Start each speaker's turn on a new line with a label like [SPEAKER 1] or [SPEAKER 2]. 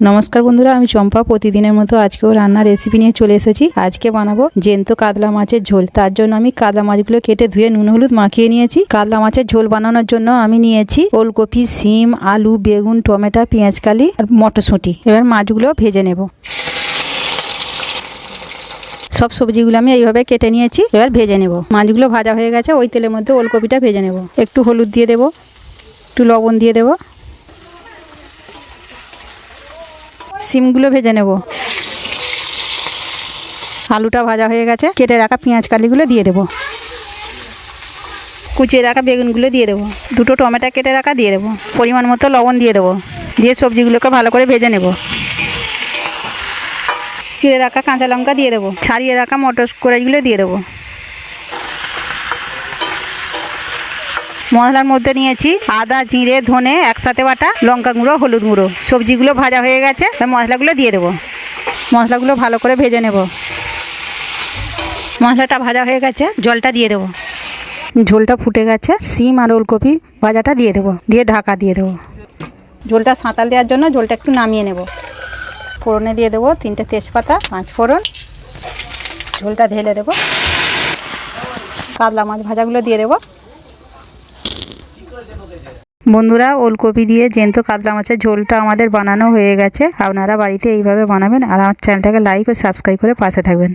[SPEAKER 1] নমস্কার বন্ধুরা, আমি চম্পা। প্রতিদিনের মতো আজকেও রান্নার রেসিপি নিয়ে চলে এসেছি। আজকে বানাবো জ্যান্ত কাতলা মাছের ঝোল। তার জন্য আমি কাতলা মাছগুলো কেটে ধুয়ে নুন হলুদ মাখিয়ে নিয়েছি। কাতলা মাছের ঝোল বানানোর জন্য আমি নিয়েছি ওলকপি, সিম, আলু, বেগুন, টমেটো, পেঁয়াজকালি আর মটরশুঁটি। এবার মাছগুলো ভেজে নেব। সব সবজিগুলো আমি এইভাবে কেটে নিয়েছি, এবার ভেজে নেব। মাছগুলো ভাজা হয়ে গেছে, ওই তেলের মধ্যে ওলকপিটা ভেজে নেব। একটু হলুদ দিয়ে দেব, একটু লবণ দিয়ে দেব, সিমগুলো ভেজে নেব। আলুটা ভাজা হয়ে গেছে, কেটে রাখা পেঁয়াজ কালিগুলো দিয়ে দেব। কুচিয়ে রাখা বেগুনগুলো দিয়ে দেবো। দুটো টমেটো কেটে রাখা দিয়ে দেবো। পরিমাণ মতো লবণ দিয়ে দেবো। দিয়ে সবজিগুলোকে ভালো করে ভেজে নেব। চিড়ে রাখা কাঁচা লঙ্কা দিয়ে দেবো। ছাড়িয়ে রাখা মটর কড়াইগুলো দিয়ে দেবো। মশলার মধ্যে নিয়েছি আদা, জিরে, ধনে একসাথে বাটা, লঙ্কা গুঁড়ো, হলুদ গুঁড়ো। সবজিগুলো ভাজা হয়ে গেছে, মশলাগুলো দিয়ে দেবো। মশলাগুলো ভালো করে ভেজে নেব। মশলাটা ভাজা হয়ে গেছে, জলটা দিয়ে দেবো। ঝোলটা ফুটে গেছে, সিম আর ওলকপি ভাজাটা দিয়ে দেবো। দিয়ে ঢাকা দিয়ে দেবো। ঝোলটা সাঁতাল দেওয়ার জন্য ঝোলটা একটু নামিয়ে নেব। ফোড়নে দিয়ে দেবো 3টে তেজপাতা, 5 ফোড়ন। ঝোলটা ঢেলে দেবো। কাতলা মাছ ভাজাগুলো দিয়ে দেবো। বন্ধুরা, ওলকপি দিয়ে জ্যান্ত কাতলা মাছের ঝোলটা আমাদের বানানো হয়ে গেছে। আপনারা বাড়িতে এইভাবে বানাবেন আর আমার চ্যানেলটাকে লাইক ও সাবস্ক্রাইব করে পাশে থাকবেন।